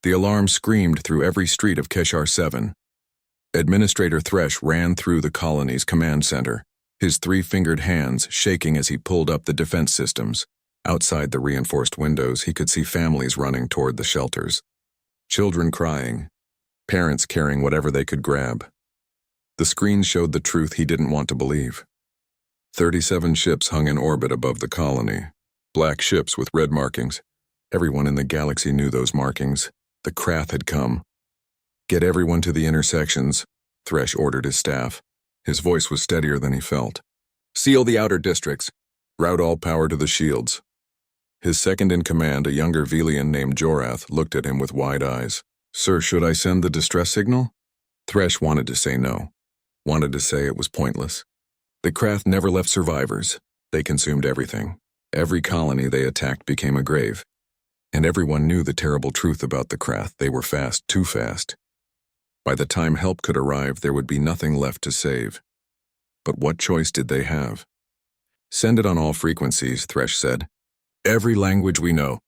The alarm screamed through every street of Keshar 7. Administrator Thresh ran through the colony's command center, his three-fingered hands shaking as he pulled up the defense systems. Outside the reinforced windows, he could see families running toward the shelters. Children crying, parents carrying whatever they could grab. The screen showed the truth he didn't want to believe. 37 ships hung in orbit above the colony. Black ships with red markings. Everyone in the galaxy knew those markings. The Krath had come. "Get everyone to the intersections," Thresh ordered his staff. His voice was steadier than he felt. "Seal the outer districts. Route all power to the shields." His second-in-command, a younger Velian named Jorath, looked at him with wide eyes. "Sir, should I send the distress signal?" Thresh wanted to say no. Wanted to say it was pointless. The Krath never left survivors. They consumed everything. Every colony they attacked became a grave. And everyone knew the terrible truth about the Krath. They were fast, too fast. By the time help could arrive, there would be nothing left to save. But what choice did they have? "Send it on all frequencies," Thresh said. "Every language we know.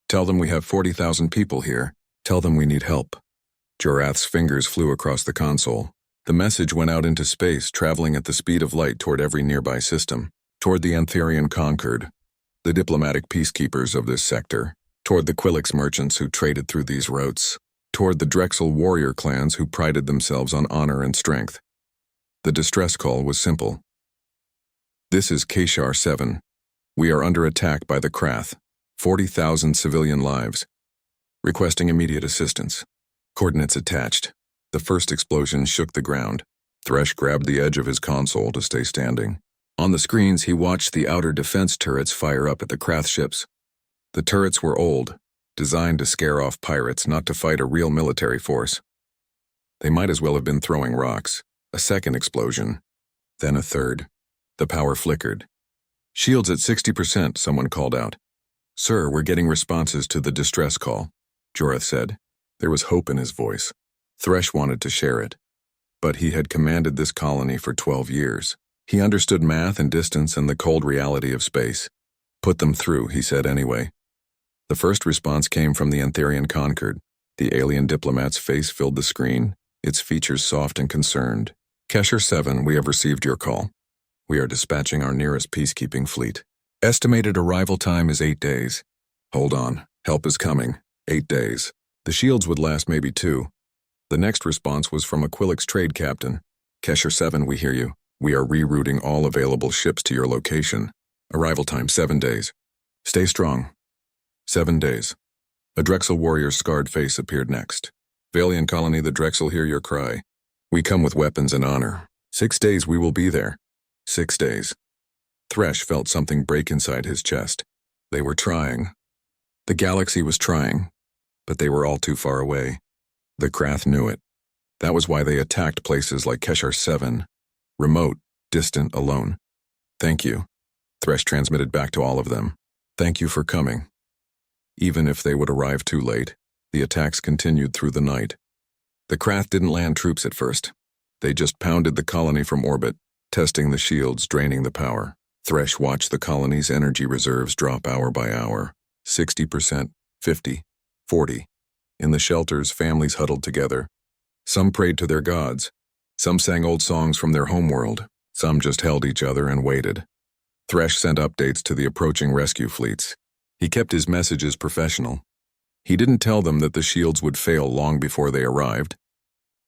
Tell them we have 40,000 people here. Tell them we need help." Jorath's fingers flew across the console. The message went out into space, traveling at the speed of light toward every nearby system. Toward the Antherian Conquered, the diplomatic peacekeepers of this sector. Toward the Quillix merchants who traded through these routes. Toward the Drexel warrior clans who prided themselves on honor and strength. The distress call was simple. "This is Keshar 7. We are under attack by the Krath. 40,000 civilian lives. Requesting immediate assistance." Coordinates attached. The first explosion shook the ground. Thresh grabbed the edge of his console to stay standing. On the screens, he watched the outer defense turrets fire up at the Krath ships. The turrets were old, designed to scare off pirates, not to fight a real military force. They might as well have been throwing rocks. A second explosion. Then a third. The power flickered. "Shields at 60%, someone called out. "Sir, we're getting responses to the distress call," Jorath said. There was hope in his voice. Thresh wanted to share it. But he had commanded this colony for 12 years. He understood math and distance and the cold reality of space. "Put them through," he said anyway. The first response came from the Antherian Conquered. The alien diplomat's face filled the screen, its features soft and concerned. "Keshar 7, we have received your call. We are dispatching our nearest peacekeeping fleet. Estimated arrival time is 8 days. Hold on, help is coming. 8 days. The shields would last maybe 2. The next response was from a Quillix trade captain. "Keshar 7, we hear you. We are rerouting all available ships to your location. Arrival time 7 days. Stay strong." 7 days. A Drexel warrior's scarred face appeared next. "Valian colony, the Drexel hear your cry. We come with weapons and honor. 6 days we will be there. 6 days. Thresh felt something break inside his chest. They were trying. The galaxy was trying, but they were all too far away. The Krath knew it. That was why they attacked places like Keshar 7. Remote, distant, alone. "Thank you," Thresh transmitted back to all of them. "Thank you for coming." Even if they would arrive too late, the attacks continued through the night. The Krath didn't land troops at first. They just pounded the colony from orbit, testing the shields, draining the power. Thresh watched the colony's energy reserves drop hour by hour. 60%, 50, 40. In the shelters, families huddled together. Some prayed to their gods. Some sang old songs from their homeworld. Some just held each other and waited. Thresh sent updates to the approaching rescue fleets. He kept his messages professional. He didn't tell them that the shields would fail long before they arrived.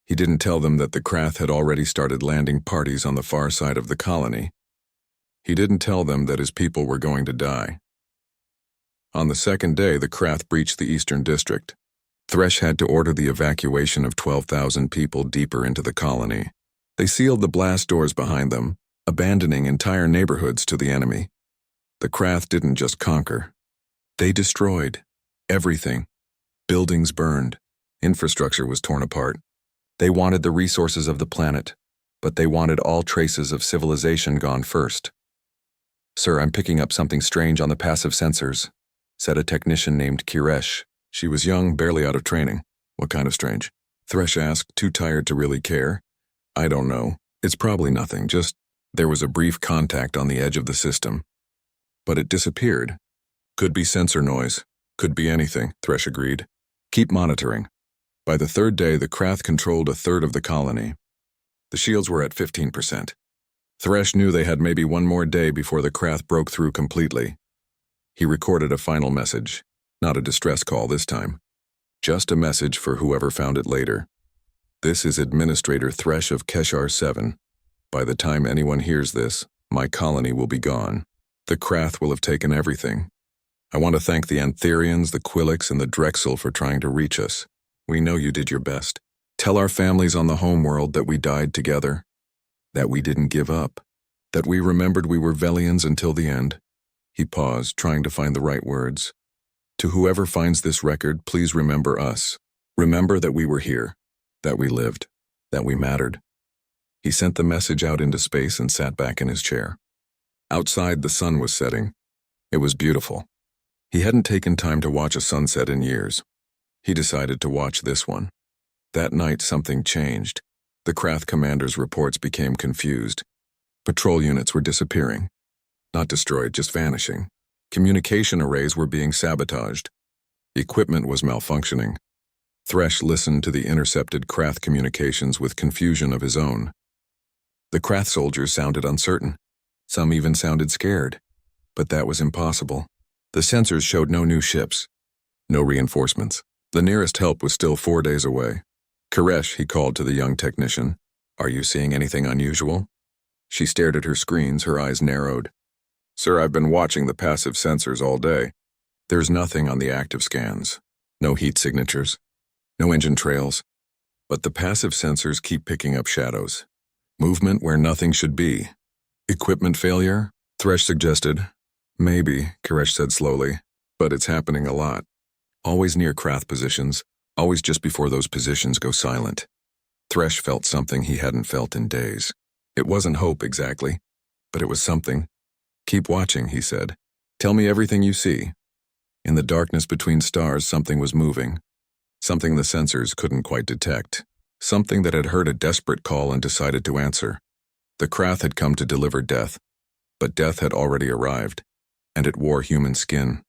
He didn't tell them that the Krath had already started landing parties on the far side of the colony. He didn't tell them that his people were going to die. On the second day, the Krath breached the Eastern District. Thresh had to order the evacuation of 12,000 people deeper into the colony. They sealed the blast doors behind them, abandoning entire neighborhoods to the enemy. The Krath didn't just conquer. They destroyed everything. Buildings burned. Infrastructure was torn apart. They wanted the resources of the planet, but they wanted all traces of civilization gone first. "Sir, I'm picking up something strange on the passive sensors," said a technician named Kiresh. She was young, barely out of training. "What kind of strange?" Thresh asked, too tired to really care. "I don't know. It's probably nothing, just there was a brief contact on the edge of the system. But it disappeared. Could be sensor noise. Could be anything," Thresh agreed. Keep monitoring. By the third day, the Krath controlled a third of the colony. The shields were at 15%. Thresh knew they had maybe one more day before the Krath broke through completely. He recorded a final message, not a distress call this time. Just a message for whoever found it later. This is Administrator Thresh of Keshar 7. By the time anyone hears this, my colony will be gone. The Krath will have taken everything. I want to thank the Antherians, the Quilix, and the Drexel for trying to reach us. We know you did your best. Tell our families on the homeworld that we died together, that we didn't give up, that we remembered we were Velians until the end. He paused, trying to find the right words. To whoever finds this record, please remember us. Remember that we were here, that we lived, that we mattered. He sent the message out into space and sat back in his chair. Outside, the sun was setting. It was beautiful. He hadn't taken time to watch a sunset in years. He decided to watch this one. That night, something changed. The Krath commander's reports became confused. Patrol units were disappearing. Not destroyed, just vanishing. Communication arrays were being sabotaged. Equipment was malfunctioning. Thresh listened to the intercepted Krath communications with confusion of his own. The Krath soldiers sounded uncertain. Some even sounded scared. But that was impossible. The sensors showed no new ships. No reinforcements. The nearest help was still 4 days away. Koresh, he called to the young technician. Are you seeing anything unusual? She stared at her screens, her eyes narrowed. Sir, I've been watching the passive sensors all day. There's nothing on the active scans. No heat signatures. No engine trails. But the passive sensors keep picking up shadows. Movement where nothing should be. Equipment failure? Thresh suggested. Maybe, Koresh said slowly, but it's happening a lot. Always near Krath positions, always just before those positions go silent. Thresh felt something he hadn't felt in days. It wasn't hope exactly, but it was something. Keep watching, he said. Tell me everything you see. In the darkness between stars, something was moving. Something the sensors couldn't quite detect. Something that had heard a desperate call and decided to answer. The Krath had come to deliver death, but death had already arrived, and it wore human skin.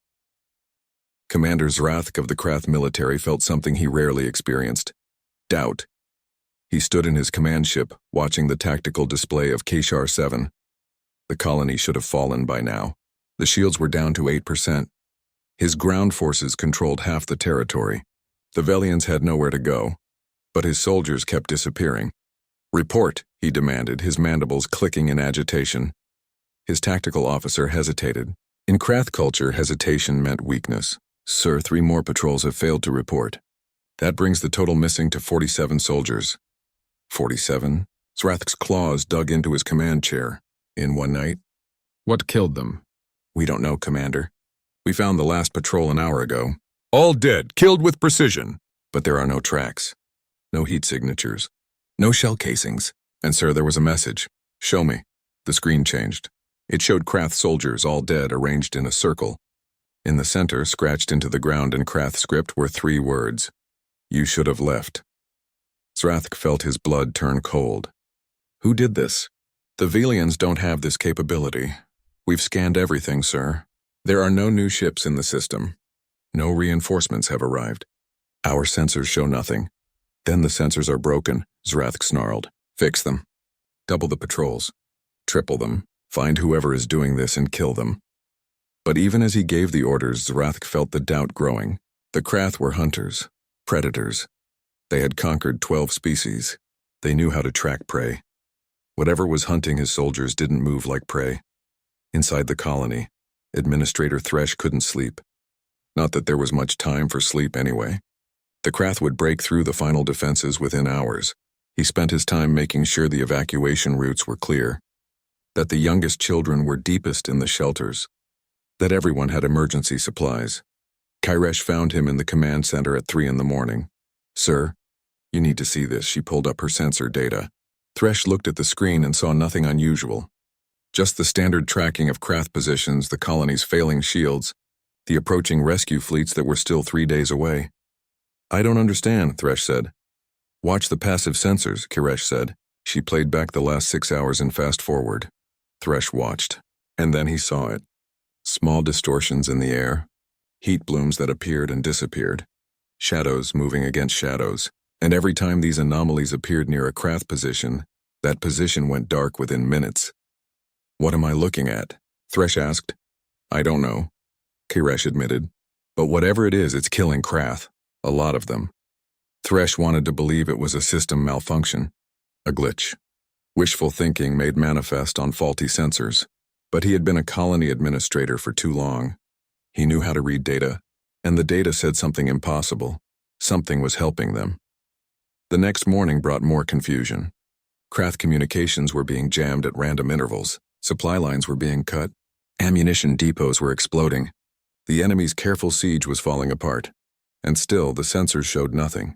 Commander Zrathk of the Krath military felt something he rarely experienced. Doubt. He stood in his command ship, watching the tactical display of Keshar 7. The colony should have fallen by now. The shields were down to 8%. His ground forces controlled half the territory. The Velians had nowhere to go, but his soldiers kept disappearing. Report, he demanded, his mandibles clicking in agitation. His tactical officer hesitated. In Krath culture, hesitation meant weakness. Sir, 3 more patrols have failed to report. That brings the total missing to 47 soldiers. 47? Zrathk's claws dug into his command chair. In one night? What killed them? We don't know, Commander. We found the last patrol an hour ago. All dead, killed with precision. But there are no tracks. No heat signatures. No shell casings. And sir, there was a message. Show me. The screen changed. It showed Krath soldiers, all dead, arranged in a circle. In the center, scratched into the ground in Krath script, were 3 words. You should have left. Zrathk felt his blood turn cold. Who did this? The Velians don't have this capability. We've scanned everything, sir. There are no new ships in the system. No reinforcements have arrived. Our sensors show nothing. Then the sensors are broken, Zrathk snarled. Fix them. Double the patrols. Triple them. Find whoever is doing this and kill them. But even as he gave the orders, Zrathk felt the doubt growing. The Krath were hunters, predators. They had conquered 12 species. They knew how to track prey. Whatever was hunting his soldiers didn't move like prey. Inside the colony, Administrator Thresh couldn't sleep. Not that there was much time for sleep anyway. The Krath would break through the final defenses within hours. He spent his time making sure the evacuation routes were clear, that the youngest children were deepest in the shelters, that everyone had emergency supplies. Kairesh found him in the command center at 3 in the morning. Sir, you need to see this. She pulled up her sensor data. Thresh looked at the screen and saw nothing unusual. Just the standard tracking of Krath positions, the colony's failing shields, the approaching rescue fleets that were still 3 days away. I don't understand, Thresh said. Watch the passive sensors, Kairesh said. She played back the last 6 hours in fast forward. Thresh watched, and then he saw it. Small distortions in the air, heat blooms that appeared and disappeared, shadows moving against shadows, and every time these anomalies appeared near a craft position, that position went dark within minutes. "What am I looking at?" Thresh asked. "I don't know," Kiresh admitted. "But whatever it is, it's killing Krath. A lot of them." Thresh wanted to believe it was a system malfunction, a glitch. Wishful thinking made manifest on faulty sensors, but he had been a colony administrator for too long. He knew how to read data, and the data said something impossible. Something was helping them. The next morning brought more confusion. Krath communications were being jammed at random intervals, supply lines were being cut, ammunition depots were exploding. The enemy's careful siege was falling apart, and still the sensors showed nothing.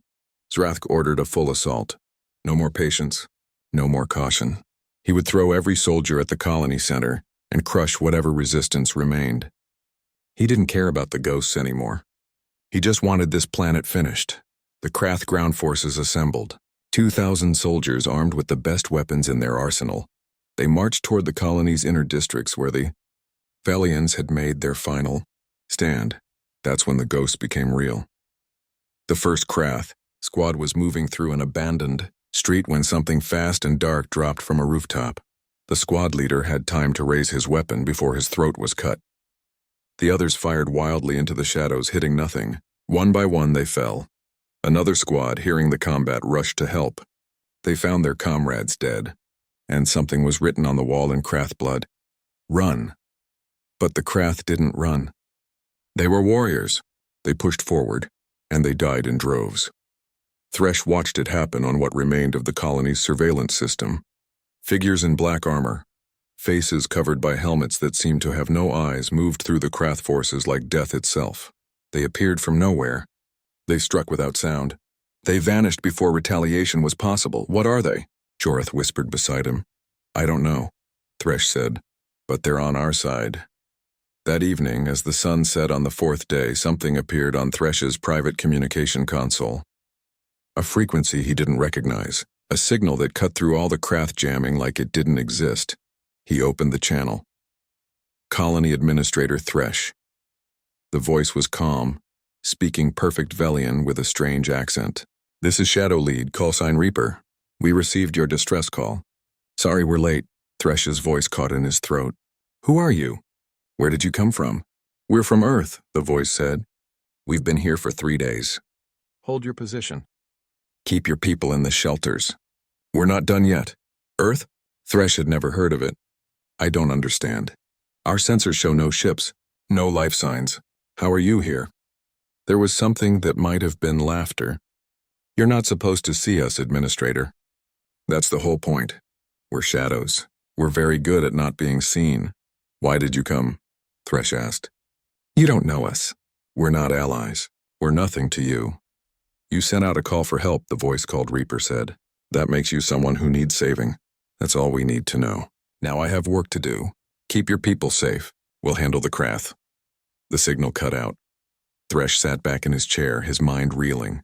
Zrath ordered a full assault. No more patience, no more caution. He would throw every soldier at the colony center and crush whatever resistance remained. He didn't care about the ghosts anymore. He just wanted this planet finished. The Krath ground forces assembled. 2,000 soldiers armed with the best weapons in their arsenal. They marched toward the colony's inner districts where the Valians had made their final stand. That's when the ghosts became real. The first Krath squad was moving through an abandoned street when something fast and dark dropped from a rooftop. The squad leader had time to raise his weapon before his throat was cut. The others fired wildly into the shadows, hitting nothing. One by one they fell. Another squad, hearing the combat, rushed to help. They found their comrades dead, and something was written on the wall in Krath blood. "Run." But the Krath didn't run. They were warriors. They pushed forward, and they died in droves. Thresh watched it happen on what remained of the colony's surveillance system. Figures in black armor, faces covered by helmets that seemed to have no eyes, moved through the Krath forces like death itself. They appeared from nowhere. They struck without sound. They vanished before retaliation was possible. "What are they?" Joreth whispered beside him. "I don't know," Thresh said, "but they're on our side." That evening, as the sun set on the fourth day, something appeared on Thresh's private communication console. A frequency he didn't recognize, a signal that cut through all the Krath jamming like it didn't exist. He opened the channel. Colony Administrator Thresh. The voice was calm, speaking perfect Velian with a strange accent. "This is Shadow Lead, callsign Reaper. We received your distress call. Sorry we're late." Thresh's voice caught in his throat. "Who are you? Where did you come from?" "We're from Earth," the voice said. "We've been here for 3 days. Hold your position. Keep your people in the shelters. We're not done yet." "Earth?" Thresh had never heard of it. "I don't understand. Our sensors show no ships, no life signs. How are you here?" There was something that might have been laughter. "You're not supposed to see us, Administrator. That's the whole point. We're shadows. We're very good at not being seen." "Why did you come?" Thresh asked. "You don't know us. We're not allies. We're nothing to you." "You sent out a call for help," the voice called Reaper said. "That makes you someone who needs saving. That's all we need to know. Now I have work to do. Keep your people safe. We'll handle the Krath." The signal cut out. Thresh sat back in his chair, his mind reeling.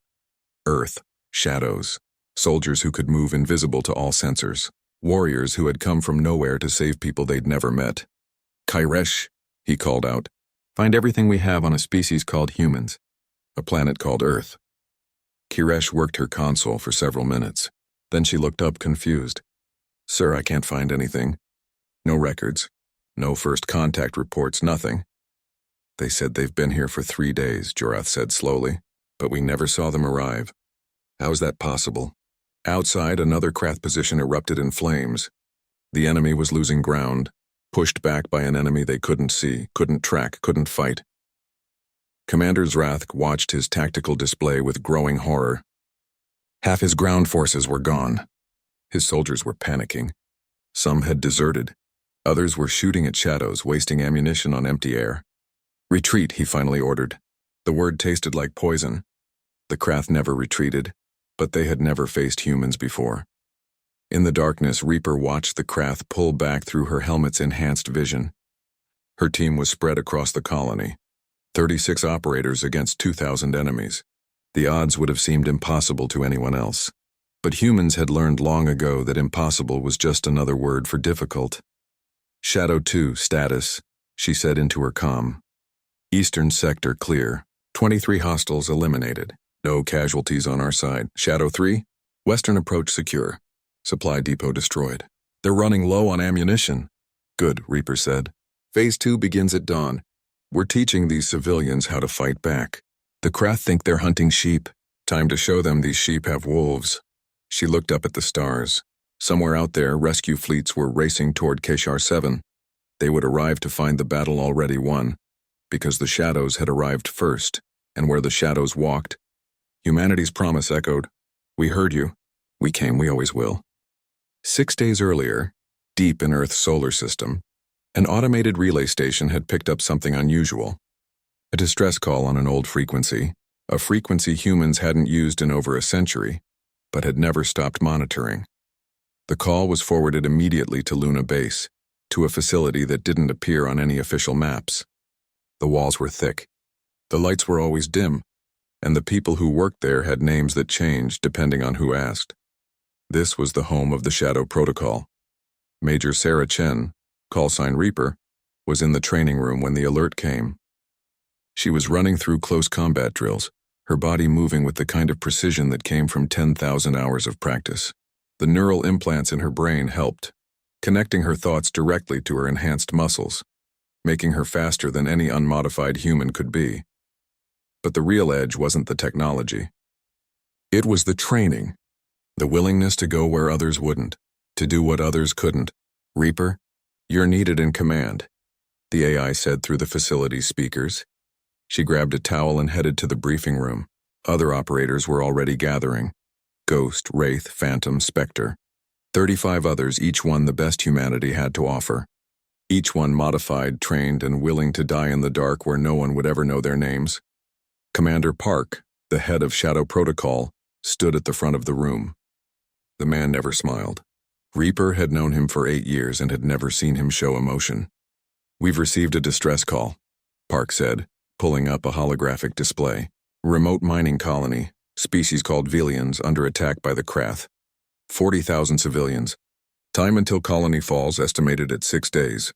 Earth, shadows, soldiers who could move invisible to all sensors, warriors who had come from nowhere to save people they'd never met. "Kiresh," he called out, "find everything we have on a species called humans, a planet called Earth." Kiresh worked her console for several minutes. Then she looked up confused. "Sir, I can't find anything. No records. No first contact reports, nothing." "They said they've been here for 3 days, Joreth said slowly, "but we never saw them arrive." "How is that possible?" Outside, another Krath position erupted in flames. The enemy was losing ground, pushed back by an enemy they couldn't see, couldn't track, couldn't fight. Commander Zrath watched his tactical display with growing horror. Half his ground forces were gone. His soldiers were panicking. Some had deserted. Others were shooting at shadows, wasting ammunition on empty air. "Retreat," he finally ordered. The word tasted like poison. The Krath never retreated, but they had never faced humans before. In the darkness, Reaper watched the Krath pull back through her helmet's enhanced vision. Her team was spread across the colony. 36 operators against 2,000 enemies. The odds would have seemed impossible to anyone else. But humans had learned long ago that impossible was just another word for difficult. "Shadow 2, status," she said into her comm. "Eastern sector clear. 23 hostiles eliminated. No casualties on our side. Shadow 3, Western approach secure. Supply depot destroyed. They're running low on ammunition. Good, Reaper said. Phase 2 begins at dawn. We're teaching these civilians how to fight back. The Krath think they're hunting sheep. Time to show them these sheep have wolves. She looked up at the stars. Somewhere out there, rescue fleets were racing toward Keshar 7. They would arrive to find the battle already won, because the shadows had arrived first, and where the shadows walked, humanity's promise echoed. We heard you. We came, we always will. 6 days earlier, deep in Earth's solar system, an automated relay station had picked up something unusual. A distress call on an old frequency, a frequency humans hadn't used in over a century, but had never stopped monitoring. The call was forwarded immediately to Luna Base, to a facility that didn't appear on any official maps. The walls were thick. The lights were always dim, and the people who worked there had names that changed depending on who asked. This was the home of the Shadow Protocol. Major Sarah Chen, call sign Reaper, was in the training room when the alert came. She was running through close combat drills, her body moving with the kind of precision that came from 10,000 hours of practice. The neural implants in her brain helped, connecting her thoughts directly to her enhanced muscles, making her faster than any unmodified human could be. But the real edge wasn't the technology. It was the training, the willingness to go where others wouldn't, to do what others couldn't. Reaper, you're needed in command, the AI said through the facility's speakers. She grabbed a towel and headed to the briefing room. Other operators were already gathering. Ghost, Wraith, Phantom, Spectre. 35 others, each one the best humanity had to offer. Each one modified, trained, and willing to die in the dark where no one would ever know their names. Commander Park, the head of Shadow Protocol, stood at the front of the room. The man never smiled. Reaper had known him for 8 years and had never seen him show emotion. We've received a distress call, Park said, pulling up a holographic display. Remote mining colony, species called Velians, under attack by the Krath. 40,000 civilians. Time until colony falls estimated at 6 days.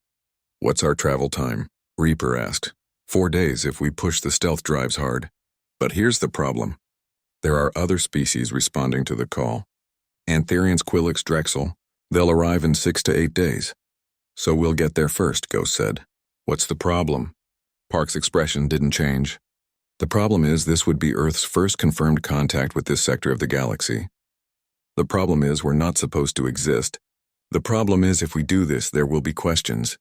What's our travel time? Reaper asked. 4 days if we push the stealth drives hard. But here's the problem. There are other species responding to the call. Antherians, Quillix, Drexel. They'll arrive in 6 to 8 days. So we'll get there first, Ghost said. What's the problem? Park's expression didn't change. The problem is this would be Earth's first confirmed contact with this sector of the galaxy. The problem is we're not supposed to exist. The problem is if we do this, there will be questions.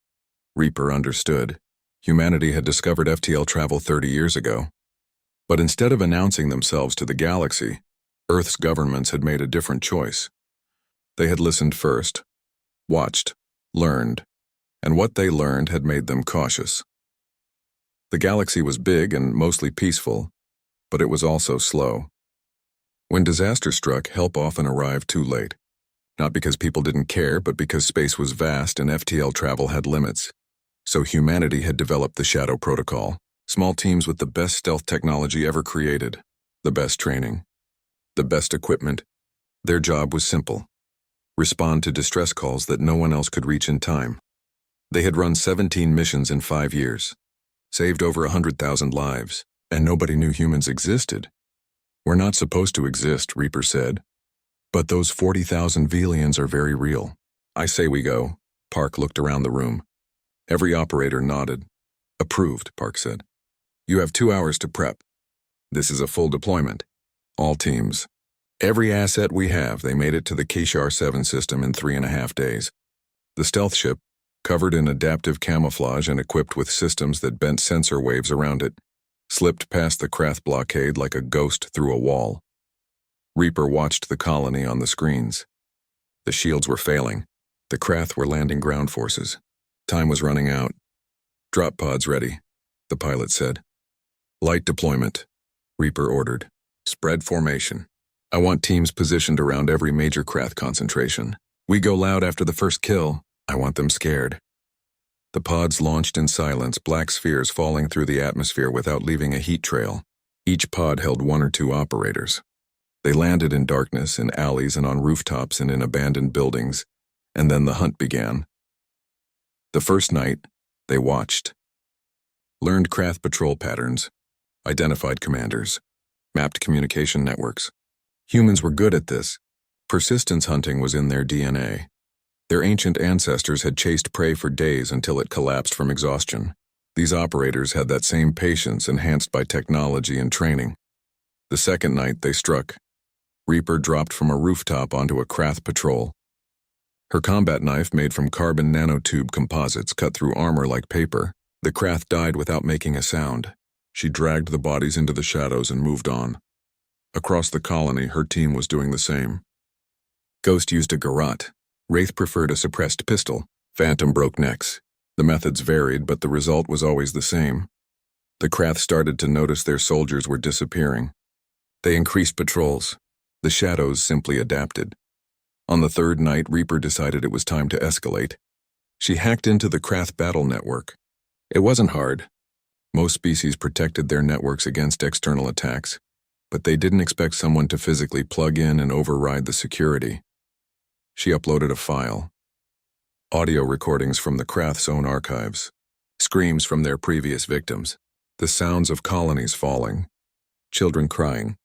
Reaper understood. Humanity had discovered FTL travel 30 years ago. But instead of announcing themselves to the galaxy, Earth's governments had made a different choice. They had listened first, watched, learned, and what they learned had made them cautious. The galaxy was big and mostly peaceful, but it was also slow. When disaster struck, help often arrived too late. Not because people didn't care, but because space was vast and FTL travel had limits. So humanity had developed the Shadow Protocol, small teams with the best stealth technology ever created, the best training, the best equipment. Their job was simple: respond to distress calls that no one else could reach in time. They had run 17 missions in 5 years, saved over 100,000 lives, and nobody knew humans existed. We're not supposed to exist, Reaper said. But those 40,000 Velians are very real. I say we go. Park looked around the room. Every operator nodded. Approved, Park said. You have 2 hours to prep. This is a full deployment. All teams. Every asset we have, they made it to the Keshar 7 system in 3.5 days. The stealth ship, covered in adaptive camouflage and equipped with systems that bent sensor waves around it, slipped past the Krath blockade like a ghost through a wall. Reaper watched the colony on the screens. The shields were failing. The Krath were landing ground forces. Time was running out. Drop pods ready, the pilot said. Light deployment, Reaper ordered. Spread formation. I want teams positioned around every major Krath concentration. We go loud after the first kill. I want them scared. The pods launched in silence, black spheres falling through the atmosphere without leaving a heat trail. Each pod held 1 or 2 operators. They landed in darkness, in alleys and on rooftops and in abandoned buildings, and then the hunt began. The first night, they watched. Learned Krath patrol patterns, identified commanders, mapped communication networks. Humans were good at this. Persistence hunting was in their DNA. Their ancient ancestors had chased prey for days until it collapsed from exhaustion. These operators had that same patience enhanced by technology and training. The second night they struck. Reaper dropped from a rooftop onto a Krath patrol. Her combat knife, made from carbon nanotube composites, cut through armor like paper. The Krath died without making a sound. She dragged the bodies into the shadows and moved on. Across the colony, her team was doing the same. Ghost used a garrote. Wraith preferred a suppressed pistol. Phantom broke necks. The methods varied, but the result was always the same. The Krath started to notice their soldiers were disappearing. They increased patrols. The shadows simply adapted. On the third night, Reaper decided it was time to escalate. She hacked into the Krath battle network. It wasn't hard. Most species protected their networks against external attacks, but they didn't expect someone to physically plug in and override the security. She uploaded a file. Audio recordings from the Krath's own archives. Screams from their previous victims. The sounds of colonies falling. Children crying.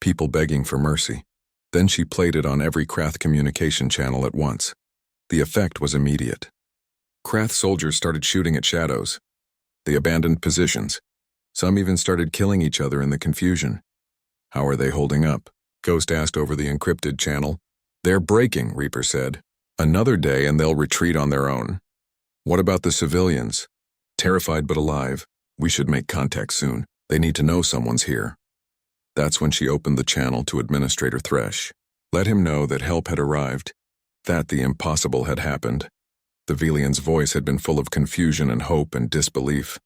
People begging for mercy. Then she played it on every Krath communication channel at once. The effect was immediate. Krath soldiers started shooting at shadows. They abandoned positions. Some even started killing each other in the confusion. How are they holding up? Ghost asked over the encrypted channel. They're breaking, Reaper said. Another day and they'll retreat on their own. What about the civilians? Terrified but alive. We should make contact soon. They need to know someone's here. That's when she opened the channel to Administrator Thresh. Let him know that help had arrived, that the impossible had happened. The Velian's voice had been full of confusion and hope and disbelief.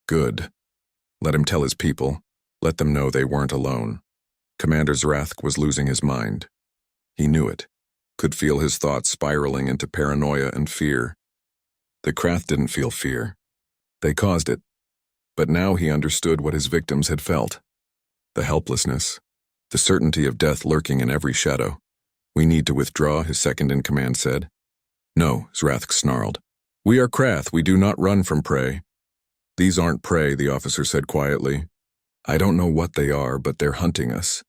Good. Let him tell his people. Let them know they weren't alone. Commander Zrathk was losing his mind. He knew it, could feel his thoughts spiraling into paranoia and fear. The Krath didn't feel fear. They caused it. But now he understood what his victims had felt. The helplessness, the certainty of death lurking in every shadow. We need to withdraw, his second-in-command said. No, Zrathk snarled. We are Krath, we do not run from prey. These aren't prey, the officer said quietly. I don't know what they are, but they're hunting us.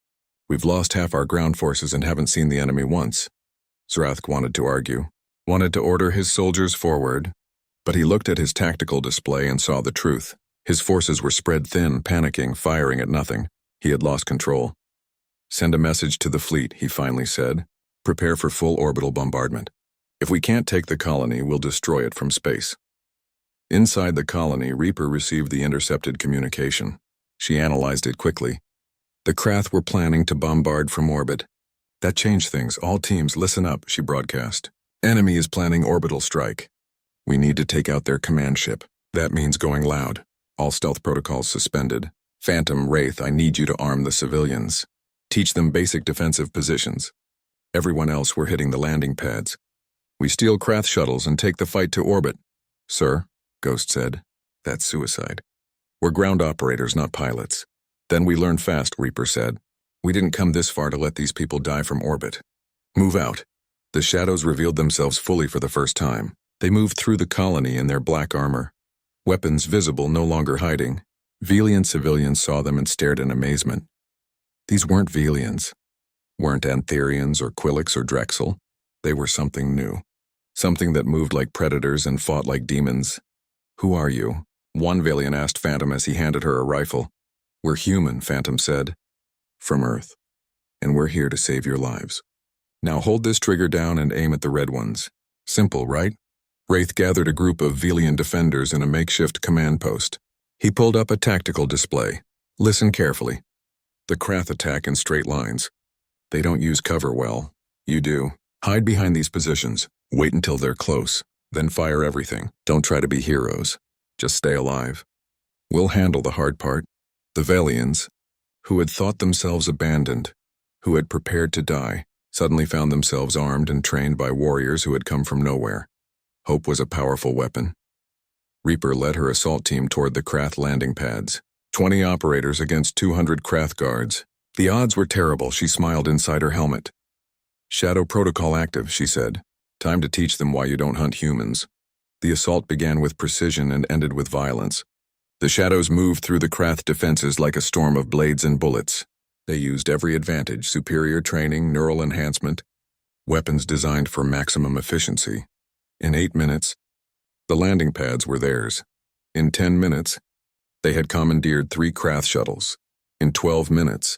We've lost half our ground forces and haven't seen the enemy once. Zrathk wanted to argue, wanted to order his soldiers forward, but he looked at his tactical display and saw the truth. His forces were spread thin, panicking, firing at nothing. He had lost control. Send a message to the fleet, he finally said. Prepare for full orbital bombardment. If we can't take the colony, we'll destroy it from space. Inside the colony, Reaper received the intercepted communication. She analyzed it quickly. The Krath were planning to bombard from orbit. That changed things. All teams, listen up, she broadcast. Enemy is planning orbital strike. We need to take out their command ship. That means going loud. All stealth protocols suspended. Phantom, Wraith, I need you to arm the civilians. Teach them basic defensive positions. Everyone else, we're hitting the landing pads. We steal Krath shuttles and take the fight to orbit. Sir, Ghost said. That's suicide. We're ground operators, not pilots. Then we learn fast, Reaper said. We didn't come this far to let these people die from orbit. Move out. The shadows revealed themselves fully for the first time. They moved through the colony in their black armor. Weapons visible, no longer hiding. Velian civilians saw them and stared in amazement. These weren't Velians. Weren't Antherians or Quillix or Drexel. They were something new. Something that moved like predators and fought like demons. Who are you? One Velian asked Phantom as he handed her a rifle. We're human, Phantom said. From Earth. And we're here to save your lives. Now hold this trigger down and aim at the red ones. Simple, right? Wraith gathered a group of Velian defenders in a makeshift command post. He pulled up a tactical display. Listen carefully. The Krath attack in straight lines. They don't use cover well. You do. Hide behind these positions. Wait until they're close. Then fire everything. Don't try to be heroes. Just stay alive. We'll handle the hard part. The Velians, who had thought themselves abandoned, who had prepared to die, suddenly found themselves armed and trained by warriors who had come from nowhere. Hope was a powerful weapon. Reaper led her assault team toward the Krath landing pads. 20 operators against 200 Krath guards. The odds were terrible, she smiled inside her helmet. Shadow protocol active, she said. Time to teach them why you don't hunt humans. The assault began with precision and ended with violence. The shadows moved through the Krath defenses like a storm of blades and bullets. They used every advantage: superior training, neural enhancement, weapons designed for maximum efficiency. In 8 minutes, the landing pads were theirs. In 10 minutes, they had commandeered 3 Krath shuttles. In 12 minutes,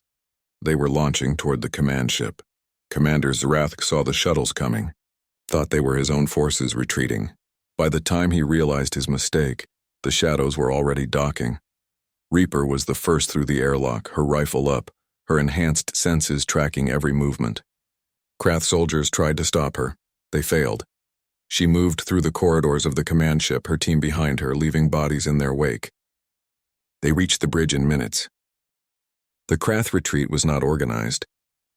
they were launching toward the command ship. Commander Zarath saw the shuttles coming, thought they were his own forces retreating. By the time he realized his mistake, the shadows were already docking. Reaper was the first through the airlock, her rifle up, her enhanced senses tracking every movement. Krath soldiers tried to stop her. They failed. She moved through the corridors of the command ship, her team behind her, leaving bodies in their wake. They reached the bridge in minutes. The Krath retreat was not organized.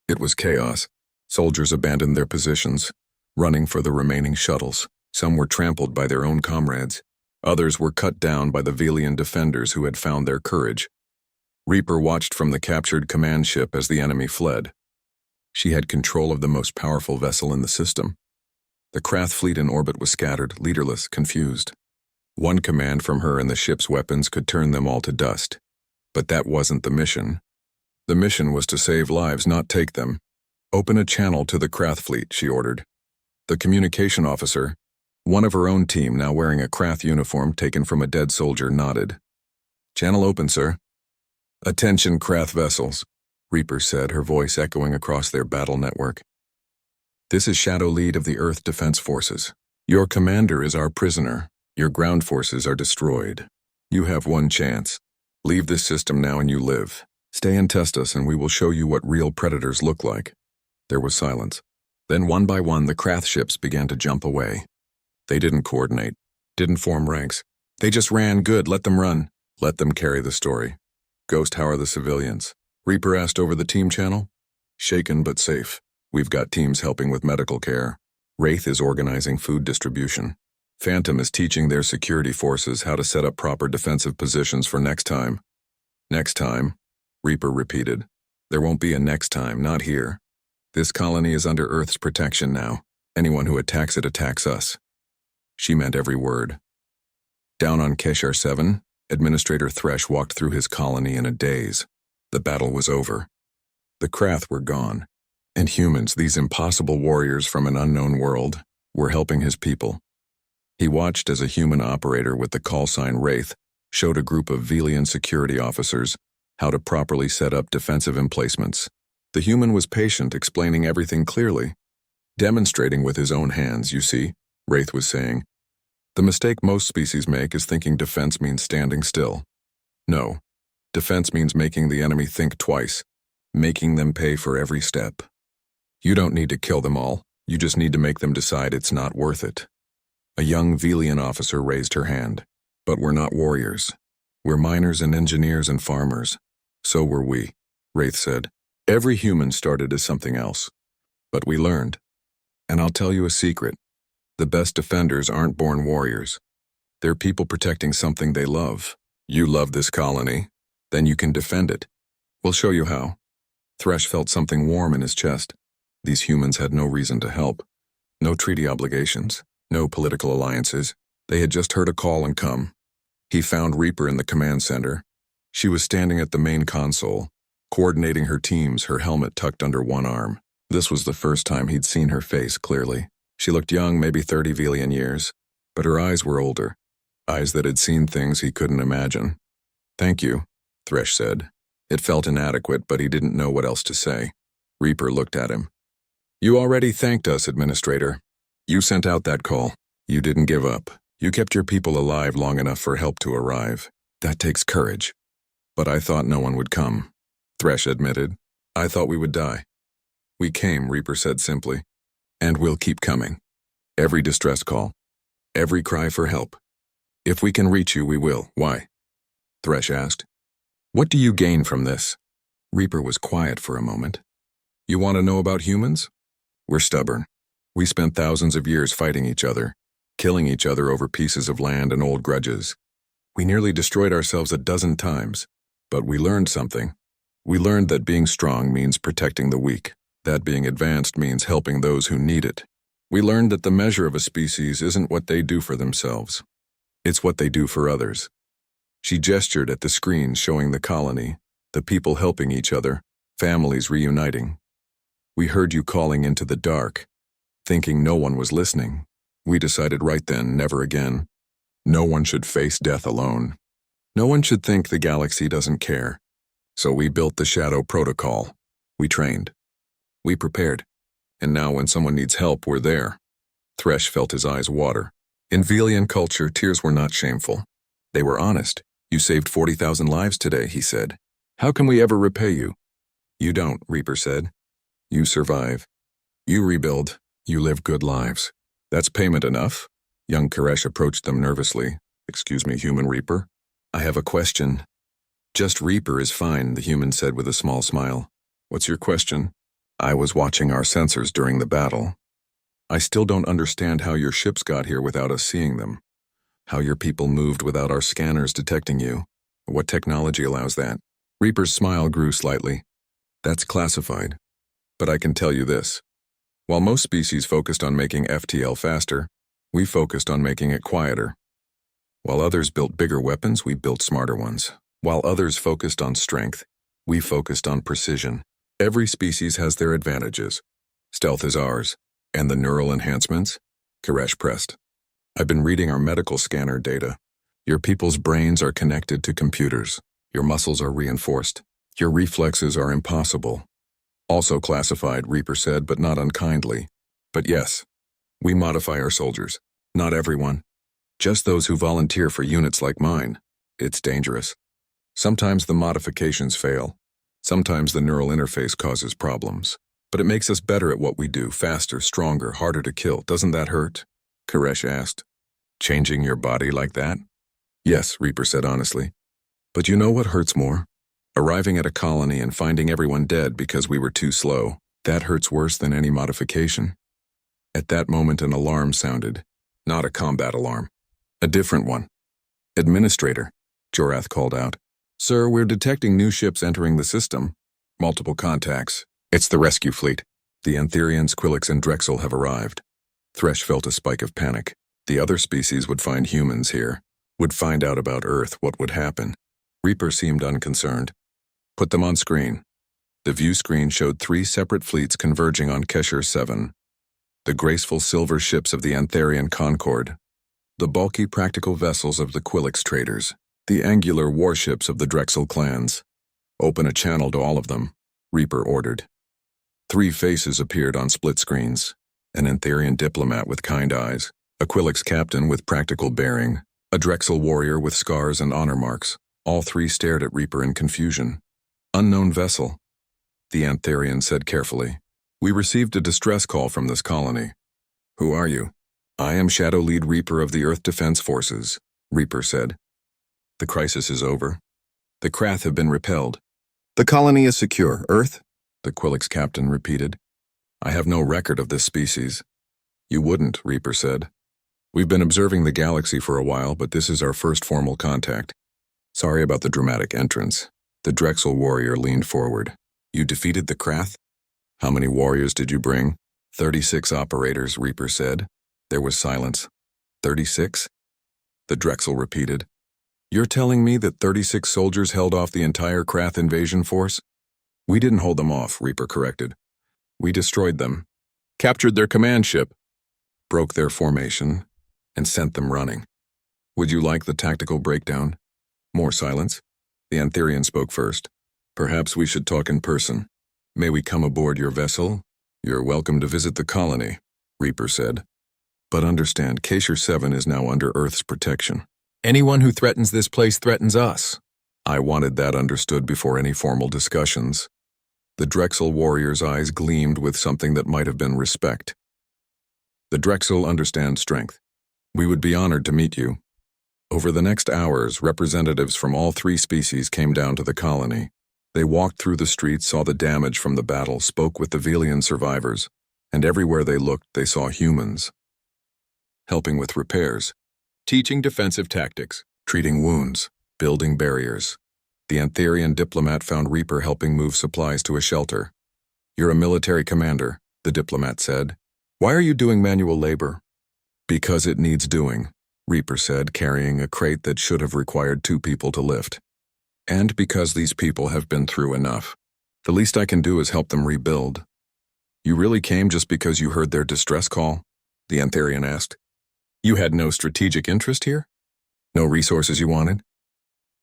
It was chaos. Soldiers abandoned their positions, running for the remaining shuttles. Some were trampled by their own comrades. Others were cut down by the Velian defenders who had found their courage. Reaper watched from the captured command ship as the enemy fled. She had control of the most powerful vessel in the system. The Krath fleet in orbit was scattered, leaderless, confused. One command from her and the ship's weapons could turn them all to dust. But that wasn't the mission. The mission was to save lives, not take them. "Open a channel to the Krath fleet," she ordered. The communication officer, one of her own team now wearing a Krath uniform taken from a dead soldier, nodded. "Channel open, sir." "Attention, Krath vessels," Reaper said, her voice echoing across their battle network. "This is Shadow Lead of the Earth Defense Forces. Your commander is our prisoner. Your ground forces are destroyed. You have one chance. Leave this system now and you live. Stay and test us and we will show you what real predators look like." There was silence. Then one by one the Krath ships began to jump away. They didn't coordinate, didn't form ranks. They just ran. "Good, let them run. Let them carry the story." "Ghost, how are the civilians?" Reaper asked over the team channel. "Shaken but safe. We've got teams helping with medical care. Wraith is organizing food distribution. Phantom is teaching their security forces how to set up proper defensive positions for next time." "Next time," Reaper repeated. "There won't be a next time, not here. This colony is under Earth's protection now. Anyone who attacks it attacks us." She meant every word. Down on Keshar 7, Administrator Thresh walked through his colony in a daze. The battle was over. The Krath were gone. And humans, these impossible warriors from an unknown world, were helping his people. He watched as a human operator with the call sign Wraith showed a group of Velian security officers how to properly set up defensive emplacements. The human was patient, explaining everything clearly. "Demonstrating with his own hands, you see," Wraith was saying. "The mistake most species make is thinking defense means standing still. No, defense means making the enemy think twice, making them pay for every step. You don't need to kill them all, you just need to make them decide it's not worth it." A young Velian officer raised her hand. "But we're not warriors. We're miners and engineers and farmers." "So were we," Wraith said. "Every human started as something else. But we learned. And I'll tell you a secret. The best defenders aren't born warriors. They're people protecting something they love. You love this colony. Then you can defend it. We'll show you how." Thresh felt something warm in his chest. These humans had no reason to help. No treaty obligations. No political alliances. They had just heard a call and come. He found Reaper in the command center. She was standing at the main console, coordinating her teams, her helmet tucked under one arm. This was the first time he'd seen her face clearly. She looked young, maybe 30 Velian years, but her eyes were older, eyes that had seen things he couldn't imagine. "Thank you," Thresh said. It felt inadequate, but he didn't know what else to say. Reaper looked at him. "You already thanked us, Administrator. You sent out that call. You didn't give up. You kept your people alive long enough for help to arrive. That takes courage. But I thought no one would come," Thresh admitted. "I thought we would die." "We came," Reaper said simply. "And we'll keep coming. Every distress call. Every cry for help. If we can reach you, we will." "Why?" Thresh asked. "What do you gain from this?" Reaper was quiet for a moment. "You want to know about humans? We're stubborn. We spent thousands of years fighting each other, killing each other over pieces of land and old grudges. We nearly destroyed ourselves a dozen times, but we learned something. We learned that being strong means protecting the weak, that being advanced means helping those who need it. We learned that the measure of a species isn't what they do for themselves. It's what they do for others." She gestured at the screen showing the colony, the people helping each other, families reuniting. We heard you calling into the dark, thinking no one was listening. We decided right then, never again. No one should face death alone. No one should think the galaxy doesn't care. So we built the Shadow Protocol. We trained. We prepared. And now when someone needs help, we're there. Thresh felt his eyes water. In Velian culture, tears were not shameful. They were honest. You saved 40,000 lives today, he said. How can we ever repay you? You don't, Reaper said. You survive. You rebuild. You live good lives. That's payment enough? Young Koresh approached them nervously. Excuse me, human Reaper? I have a question. Just Reaper is fine, the human said with a small smile. What's your question? I was watching our sensors during the battle. I still don't understand how your ships got here without us seeing them. How your people moved without our scanners detecting you. What technology allows that? Reaper's smile grew slightly. That's classified. But I can tell you this. While most species focused on making FTL faster, we focused on making it quieter. While others built bigger weapons, we built smarter ones. While others focused on strength, we focused on precision. Every species has their advantages. Stealth is ours. And the neural enhancements? Koresh pressed. I've been reading our medical scanner data. Your people's brains are connected to computers. Your muscles are reinforced. Your reflexes are impossible. Also classified, Reaper said, but not unkindly. But yes, we modify our soldiers. Not everyone. Just those who volunteer for units like mine. It's dangerous. Sometimes the modifications fail. Sometimes the neural interface causes problems. But it makes us better at what we do, faster, stronger, harder to kill. Doesn't that hurt? Koresh asked. Changing your body like that? Yes, Reaper said honestly. But you know what hurts more? Arriving at a colony and finding everyone dead because we were too slow. That hurts worse than any modification. At that moment an alarm sounded. Not a combat alarm. A different one. Administrator, Jorath called out. Sir, we're detecting new ships entering the system. Multiple contacts. It's the rescue fleet. The Antherians, Quillix, and Drexel have arrived. Thresh felt a spike of panic. The other species would find humans here. Would find out about Earth, what would happen. Reaper seemed unconcerned. Put them on screen. The view screen showed 3 separate fleets converging on Kesher 7. The graceful silver ships of the Antherian Concord. The bulky practical vessels of the Quillix traders. The angular warships of the Drexel clans. Open a channel to all of them, Reaper ordered. 3 faces appeared on split screens. An Antherian diplomat with kind eyes, a Quillix captain with practical bearing, a Drexel warrior with scars and honor marks. All 3 stared at Reaper in confusion. Unknown vessel, the Antherian said carefully. We received a distress call from this colony. Who are you? I am Shadow Lead Reaper of the Earth Defense Forces, Reaper said. The crisis is over. The Krath have been repelled. The colony is secure, Earth, the Quillix captain repeated. I have no record of this species. You wouldn't, Reaper said. We've been observing the galaxy for a while, but this is our first formal contact. Sorry about the dramatic entrance. The Drexel warrior leaned forward. You defeated the Krath? How many warriors did you bring? 36 operators, Reaper said. There was silence. 36? The Drexel repeated. You're telling me that 36 soldiers held off the entire Krath invasion force? We didn't hold them off, Reaper corrected. We destroyed them, captured their command ship, broke their formation, and sent them running. Would you like the tactical breakdown? More silence. The Antherian spoke first. Perhaps we should talk in person. May we come aboard your vessel? You're welcome to visit the colony, Reaper said. But understand, Kesher 7 is now under Earth's protection. Anyone who threatens this place threatens us. I wanted that understood before any formal discussions. The Drexel warrior's eyes gleamed with something that might have been respect. The Drexel understand strength. We would be honored to meet you. Over the next hours, representatives from all 3 species came down to the colony. They walked through the streets, saw the damage from the battle, spoke with the Velian survivors, and everywhere they looked, they saw humans. Helping with repairs, teaching defensive tactics, treating wounds, building barriers. The Antherian diplomat found Reaper helping move supplies to a shelter. You're a military commander, the diplomat said. Why are you doing manual labor? Because it needs doing, Reaper said, carrying a crate that should have required 2 people to lift. And because these people have been through enough. The least I can do is help them rebuild. You really came just because you heard their distress call? The Antharian asked. You had no strategic interest here? No resources you wanted?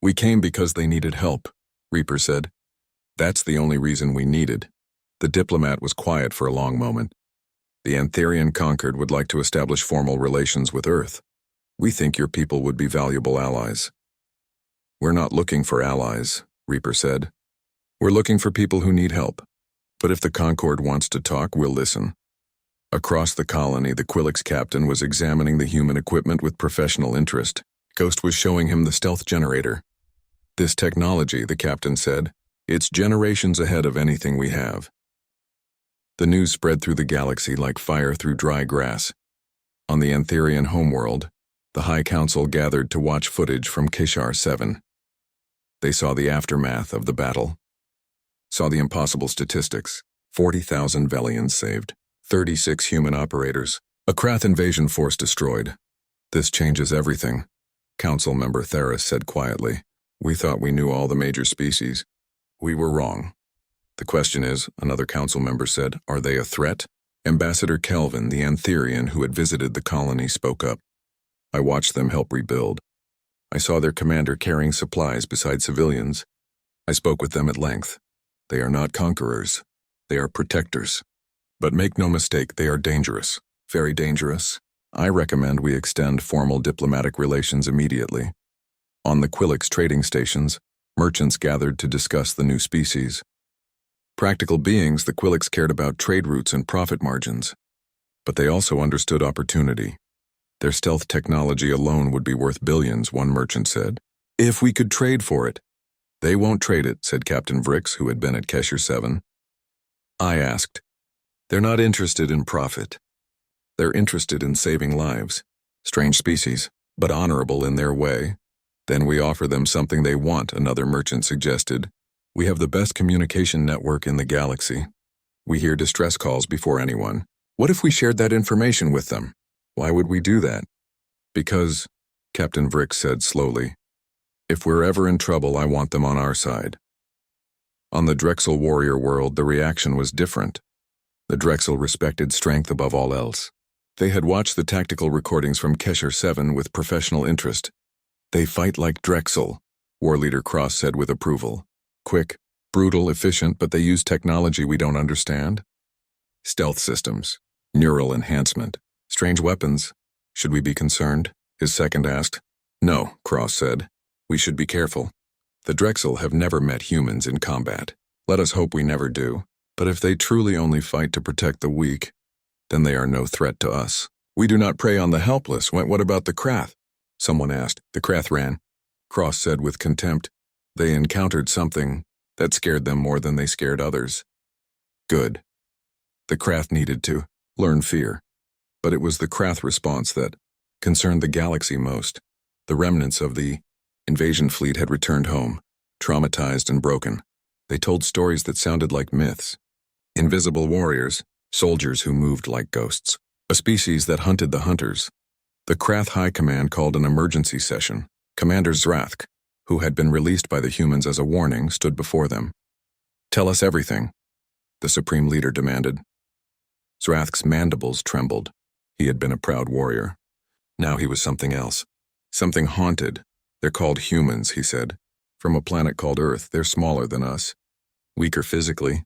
We came because they needed help, Reaper said. That's the only reason we needed. The diplomat was quiet for a long moment. The Antharian conquered would like to establish formal relations with Earth. We think your people would be valuable allies. We're not looking for allies, Reaper said. We're looking for people who need help. But if the Concord wants to talk, we'll listen. Across the colony, the Quillix captain was examining the human equipment with professional interest. Ghost was showing him the stealth generator. This technology, the captain said, it's generations ahead of anything we have. The news spread through the galaxy like fire through dry grass. On the Antharian homeworld, the High Council gathered to watch footage from Kishar 7. They saw the aftermath of the battle. Saw the impossible statistics. 40,000 Velians saved. 36 human operators. A Krath invasion force destroyed. This changes everything, Council member Theris said quietly. We thought we knew all the major species. We were wrong. The question is, another council member said, are they a threat? Ambassador Kelvin, the Antharian who had visited the colony, spoke up. I watched them help rebuild. I saw their commander carrying supplies beside civilians. I spoke with them at length. They are not conquerors. They are protectors. But make no mistake, they are dangerous. Very dangerous. I recommend we extend formal diplomatic relations immediately. On the Quillix trading stations, merchants gathered to discuss the new species. Practical beings, the Quillix cared about trade routes and profit margins. But they also understood opportunity. Their stealth technology alone would be worth billions, one merchant said. If we could trade for it. They won't trade it, said Captain Vrix, who had been at Kesher 7. I asked. They're not interested in profit. They're interested in saving lives. Strange species, but honorable in their way. Then we offer them something they want, another merchant suggested. We have the best communication network in the galaxy. We hear distress calls before anyone. What if we shared that information with them? Why would we do that? Because, Captain Vrix said slowly, if we're ever in trouble, I want them on our side. On the Drexel warrior world, the reaction was different. The Drexel respected strength above all else. They had watched the tactical recordings from Kesher 7 with professional interest. They fight like Drexel, War Leader Cross said with approval. Quick, brutal, efficient, but they use technology we don't understand. Stealth systems, neural enhancement, strange weapons. Should we be concerned? His second asked. No, Cross said. We should be careful. The Drexel have never met humans in combat. Let us hope we never do. But if they truly only fight to protect the weak, then they are no threat to us. We do not prey on the helpless. What about the Krath? Someone asked. The Krath ran. Cross said with contempt. They encountered something that scared them more than they scared others. Good. The Krath needed to learn fear. But it was the Krath response that concerned the galaxy most. The remnants of the invasion fleet had returned home, traumatized and broken. They told stories that sounded like myths. Invisible warriors, soldiers who moved like ghosts. A species that hunted the hunters. The Krath High Command called an emergency session. Commander Zrathk, who had been released by the humans as a warning, stood before them. Tell us everything, the Supreme Leader demanded. Zrathk's mandibles trembled. He had been a proud warrior. Now he was something else. Something haunted. They're called humans, he said. From a planet called Earth, they're smaller than us. Weaker physically.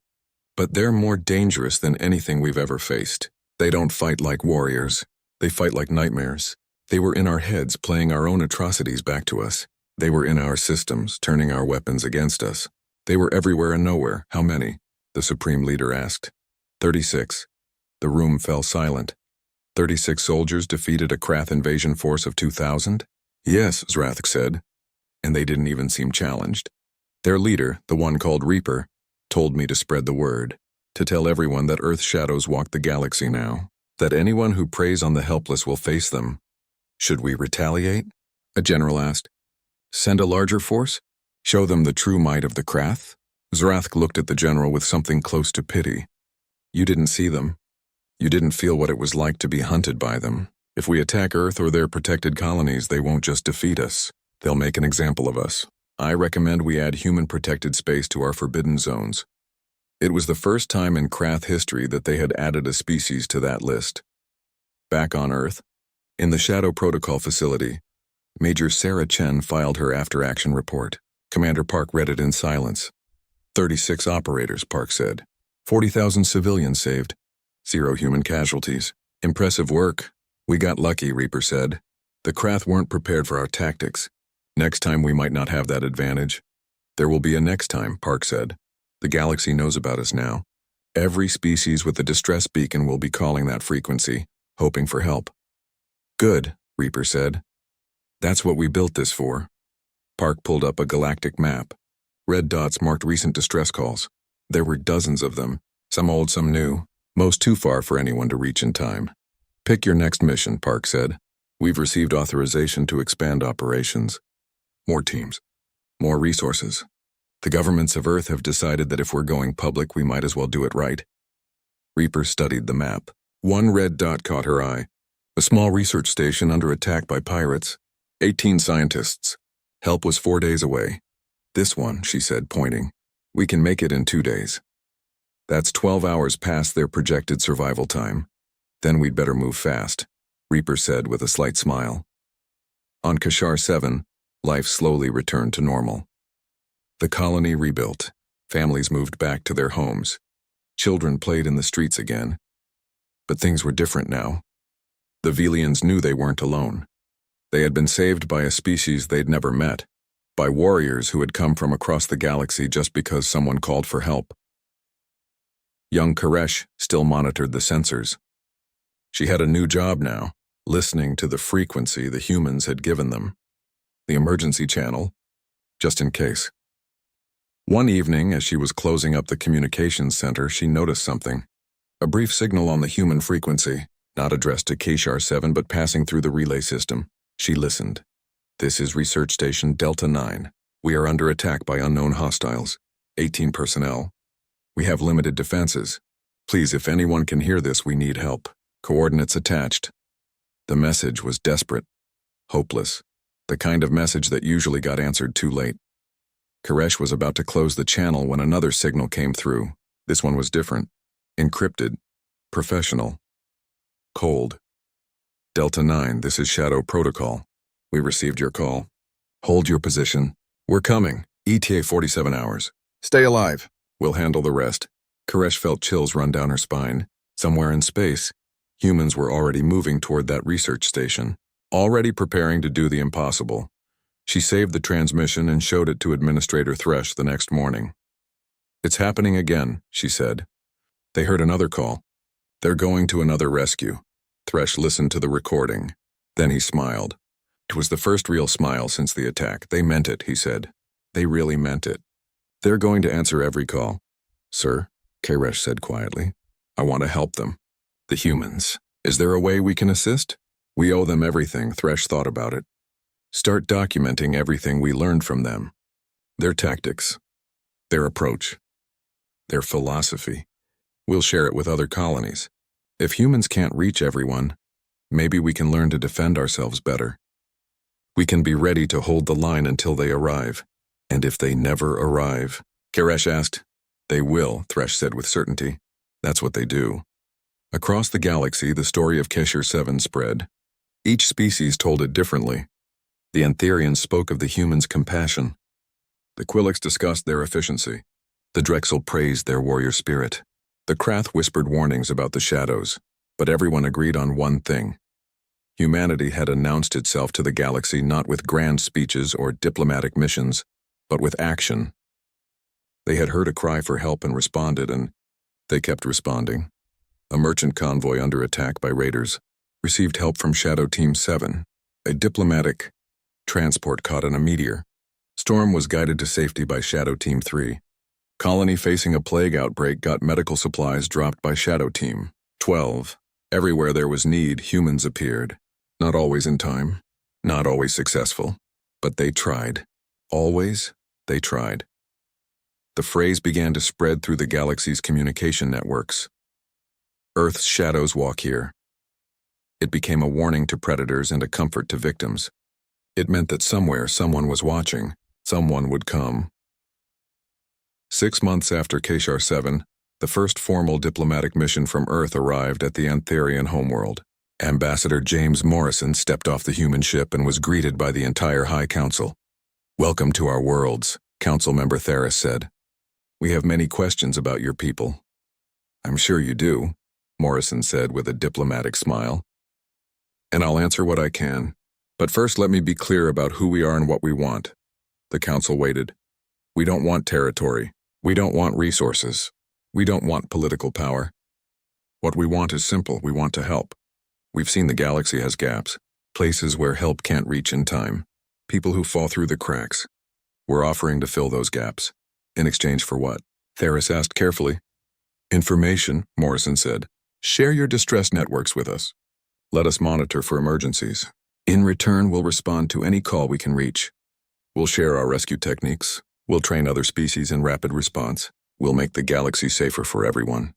But they're more dangerous than anything we've ever faced. They don't fight like warriors. They fight like nightmares. They were in our heads, playing our own atrocities back to us. They were in our systems, turning our weapons against us. They were everywhere and nowhere. How many? The Supreme Leader asked. 36. The room fell silent. 36 soldiers defeated a Krath invasion force of 2,000? Yes, Zrathk said. And they didn't even seem challenged. Their leader, the one called Reaper, told me to spread the word, to tell everyone that Earth's shadows walk the galaxy now, that anyone who preys on the helpless will face them. Should we retaliate? A general asked. Send a larger force? Show them the true might of the Krath? Zrathk looked at the general with something close to pity. You didn't see them. You didn't feel what it was like to be hunted by them. If we attack Earth or their protected colonies, they won't just defeat us. They'll make an example of us. I recommend we add human-protected space to our forbidden zones. It was the first time in Krath history that they had added a species to that list. Back on Earth, in the Shadow Protocol facility, Major Sarah Chen filed her after-action report. Commander Park read it in silence. 36 operators, Park said. 40,000 civilians saved. 0 human casualties. Impressive work. We got lucky, Reaper said. The Krath weren't prepared for our tactics. Next time we might not have that advantage. There will be a next time, Park said. The galaxy knows about us now. Every species with a distress beacon will be calling that frequency, hoping for help. Good, Reaper said. That's what we built this for. Park pulled up a galactic map. Red dots marked recent distress calls. There were dozens of them, some old, some new, most too far for anyone to reach in time. Pick your next mission, Park said. We've received authorization to expand operations. More teams. More resources. The governments of Earth have decided that if we're going public, we might as well do it right. Reaper studied the map. One red dot caught her eye. A small research station under attack by pirates. 18 scientists. Help was 4 days away. This one, she said, pointing. We can make it in 2 days. That's 12 hours past their projected survival time. Then we'd better move fast, Reaper said with a slight smile. On Kashar 7, life slowly returned to normal. The colony rebuilt. Families moved back to their homes. Children played in the streets again. But things were different now. The Velians knew they weren't alone. They had been saved by a species they'd never met, by warriors who had come from across the galaxy just because someone called for help. Young Koresh still monitored the sensors. She had a new job now, listening to the frequency the humans had given them. The emergency channel, just in case. One evening, as she was closing up the communications center, she noticed something. A brief signal on the human frequency, not addressed to Kashar 7 but passing through the relay system. She listened. This is Research Station Delta 9. We are under attack by unknown hostiles. 18 personnel. We have limited defenses. Please, if anyone can hear this, we need help. Coordinates attached. The message was desperate. Hopeless. The kind of message that usually got answered too late. Koresh was about to close the channel when another signal came through. This one was different. Encrypted. Professional. Cold. Delta 9, this is Shadow Protocol. We received your call. Hold your position. We're coming. ETA 47 hours. Stay alive. We'll handle the rest. Koresh felt chills run down her spine. Somewhere in space, humans were already moving toward that research station, already preparing to do the impossible. She saved the transmission and showed it to Administrator Thresh the next morning. It's happening again, she said. They heard another call. They're going to another rescue. Thresh listened to the recording. Then he smiled. It was the first real smile since the attack. They meant it, he said. They really meant it. They're going to answer every call. Sir, Koresh said quietly. I want to help them. The humans. Is there a way we can assist? We owe them everything, Thresh thought about it. Start documenting everything we learned from them. Their tactics. Their approach. Their philosophy. We'll share it with other colonies. If humans can't reach everyone, maybe we can learn to defend ourselves better. We can be ready to hold the line until they arrive. And if they never arrive, Koresh asked. They will, Thresh said with certainty. That's what they do. Across the galaxy, the story of Kashar 7 spread. Each species told it differently. The Antherians spoke of the humans' compassion. The Quilix discussed their efficiency. The Drexel praised their warrior spirit. The Krath whispered warnings about the shadows, but everyone agreed on one thing. Humanity had announced itself to the galaxy not with grand speeches or diplomatic missions, but with action. They had heard a cry for help and responded, and they kept responding. A merchant convoy under attack by raiders received help from Shadow Team 7. A diplomatic transport caught in a meteor. Storm was guided to safety by Shadow Team 3. Colony facing a plague outbreak got medical supplies dropped by Shadow Team 12. Everywhere there was need, humans appeared. Not always in time, not always successful, but they tried. Always, they tried. The phrase began to spread through the galaxy's communication networks. Earth's shadows walk here. It became a warning to predators and a comfort to victims. It meant that somewhere someone was watching, someone would come. 6 months after Kashar 7, The first formal diplomatic mission from Earth arrived at the Antherian homeworld. Ambassador James Morrison stepped off the human ship and was greeted by the entire High Council. "Welcome to our worlds," Council Member Theris said. "We have many questions about your people." "I'm sure you do," Morrison said with a diplomatic smile. "And I'll answer what I can. But first let me be clear about who we are and what we want." The Council waited. "We don't want territory. We don't want resources. We don't want political power. What we want is simple. We want to help. We've seen the galaxy has gaps, places where help can't reach in time, people who fall through the cracks. We're offering to fill those gaps. In exchange for what?" Theris asked carefully. "Information," Morrison said. "Share your distress networks with us. Let us monitor for emergencies. In return, we'll respond to any call we can reach. We'll share our rescue techniques. We'll train other species in rapid response. We'll make the galaxy safer for everyone."